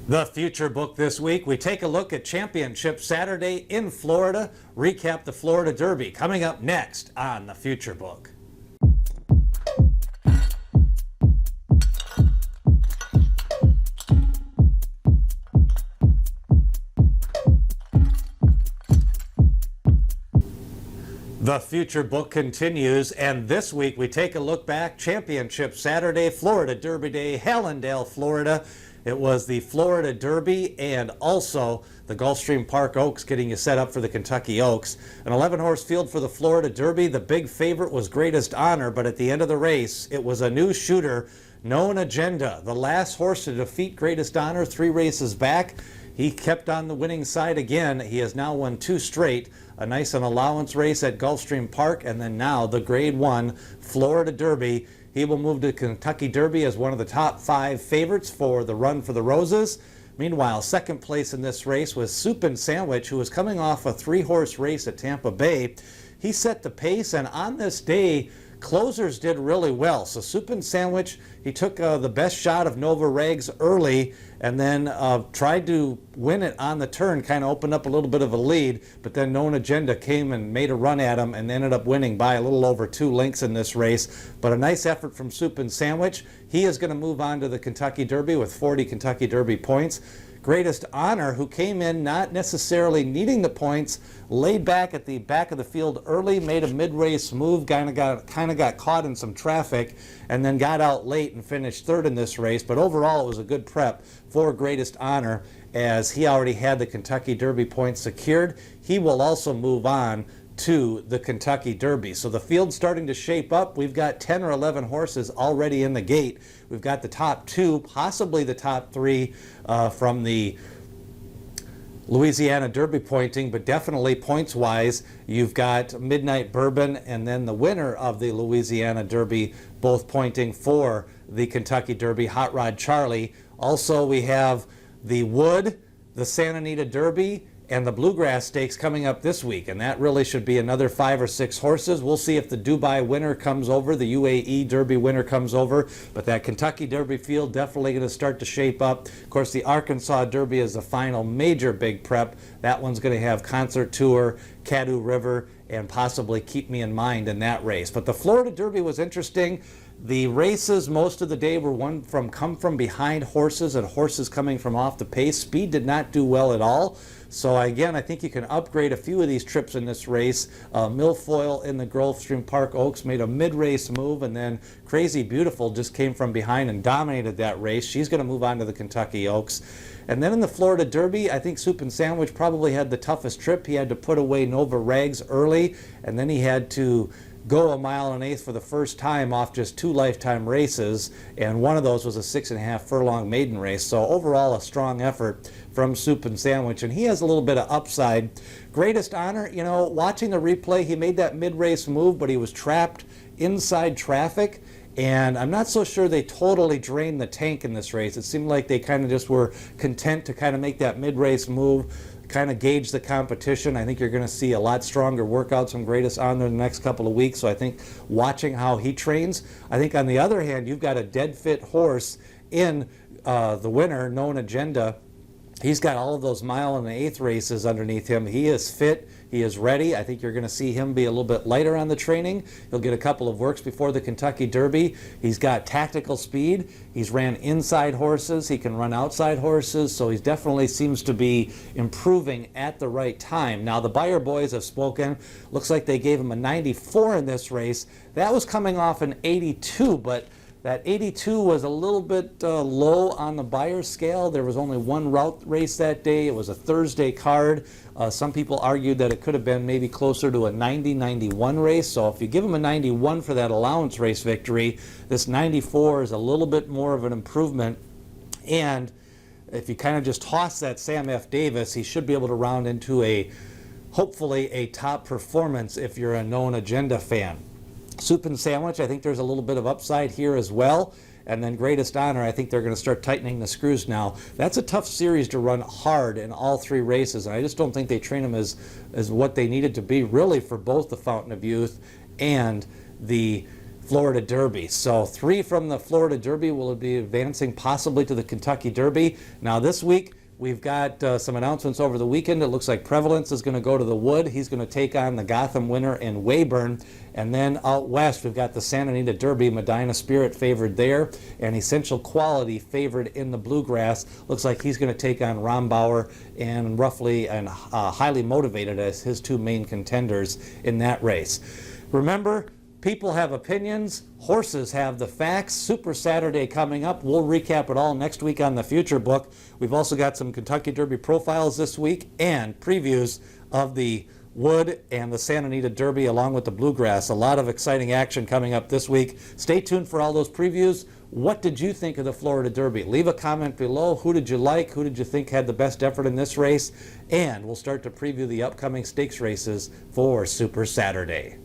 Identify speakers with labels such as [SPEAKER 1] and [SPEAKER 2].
[SPEAKER 1] The Future Book this week, we take a look at Championship Saturday in Florida, recap the Florida Derby, coming up next on The Future Book. The Future Book continues, and this week we take a look back. Championship Saturday, Florida Derby Day, Hallandale, Florida. It was the Florida Derby and also the Gulfstream Park Oaks getting you set up for the Kentucky Oaks. An 11-horse field for the Florida Derby. The big favorite was Greatest Honor, but at the end of the race, it was a new shooter, Known Agenda. The last horse to defeat Greatest Honor 3 races back. He kept on the winning side again. He has now won 2 straight. A nice allowance race at Gulfstream Park, and then now the Grade 1 Florida Derby. He will move to Kentucky Derby as one of the top 5 favorites for the Run for the Roses. Meanwhile, second place in this race was Soup and Sandwich, who was coming off a 3-horse race at Tampa Bay. He set the pace, and on this day, closers did really well. So Soup and Sandwich, he took the best shot of Nova Regs early and then tried to win it on the turn, kind of opened up a little bit of a lead, but then Known Agenda came and made a run at him and ended up winning by a little over 2 lengths in this race. But a nice effort from Soup and Sandwich. He is going to move on to the Kentucky Derby with 40 Kentucky Derby points. Greatest Honor, who came in not necessarily needing the points, laid back at the back of the field early, made a mid-race move, kind of got caught in some traffic, and then got out late and finished 3rd in this race. But overall, it was a good prep for Greatest Honor, as he already had the Kentucky Derby points secured. He will also move on to the Kentucky Derby. So the field's starting to shape up. We've got 10 or 11 horses already in the gate. We've got the top 2, possibly the top 3 from the Louisiana Derby pointing, but definitely points-wise, you've got Midnight Bourbon and then the winner of the Louisiana Derby both pointing for the Kentucky Derby, Hot Rod Charlie. Also, we have the Wood, the Santa Anita Derby, and the Bluegrass Stakes coming up this week, and that really should be another 5 or 6 horses. We'll see if the Dubai winner comes over, the UAE Derby winner comes over, but that Kentucky Derby field definitely going to start to shape up. Of course, the Arkansas Derby is the final major big prep. That one's going to have Concert Tour, Caddo River, and possibly Keep Me in Mind in that race. But the Florida Derby was interesting. The races most of the day were come from behind horses and horses coming from off the pace. Speed did not do well at all. So again, I think you can upgrade a few of these trips in this race. Milfoil in the Gulfstream Park Oaks made a mid-race move, and then Crazy Beautiful just came from behind and dominated that race. She's going to move on to the Kentucky Oaks. And then in the Florida Derby, I think Soup and Sandwich probably had the toughest trip. He had to put away Nova Rags early, and then he had to go 1 1/8 for the first time off just 2 lifetime races, and one of those was a 6.5 furlong maiden race. So overall, a strong effort from Soup and Sandwich, and he has a little bit of upside. Greatest Honor, you know, watching the replay, he made that mid-race move, but he was trapped inside traffic, and I'm not so sure they totally drained the tank in this race. It seemed like they kind of just were content to kind of make that mid-race move, kind of gauge the competition. I think you're going to see a lot stronger workouts from Greatest Honor in the next couple of weeks, so I think watching how he trains. I think on the other hand, you've got a dead fit horse in the winner, Known Agenda. He's got all of those 1 1/8 races underneath him. He is fit. He is ready. I think you're going to see him be a little bit lighter on the training. He'll get a couple of works before the Kentucky Derby. He's got tactical speed. He's ran inside horses. He can run outside horses. So he definitely seems to be improving at the right time. Now, the Beyer boys have spoken. Looks like they gave him a 94 in this race. That was coming off an 82, but that 82 was a little bit low on the Beyer scale. There was only 1 route race that day. It was a Thursday card. Some people argued that it could have been maybe closer to a 90-91 race. So if you give him a 91 for that allowance race victory, this 94 is a little bit more of an improvement. And if you kind of just toss that Sam F. Davis, he should be able to round into hopefully a top performance if you're a Known Agenda fan. Soup and Sandwich, I think there's a little bit of upside here as well. And then Greatest Honor, I think they're going to start tightening the screws now. That's a tough series to run hard in all 3 races, and I just don't think they train them as what they needed to be really for both the Fountain of Youth and the Florida Derby. So 3 from the Florida Derby will be advancing possibly to the Kentucky Derby. Now this week, we've got some announcements over the weekend. It looks like Prevalence is going to go to the Wood. He's going to take on the Gotham winner in Weyburn. And then out west, we've got the Santa Anita Derby, Medina Spirit favored there, and Essential Quality favored in the Bluegrass. Looks like he's going to take on Rombauer and roughly and highly motivated as his 2 main contenders in that race. Remember, people have opinions, horses have the facts. Super Saturday coming up. We'll recap it all next week on the Future Book. We've also got some Kentucky Derby profiles this week and previews of the Wood and the Santa Anita Derby along with the Bluegrass. A lot of exciting action coming up this week. Stay tuned for all those previews. What did you think of the Florida Derby? Leave a comment below. Who did you like? Who did you think had the best effort in this race? And we'll start to preview the upcoming stakes races for Super Saturday.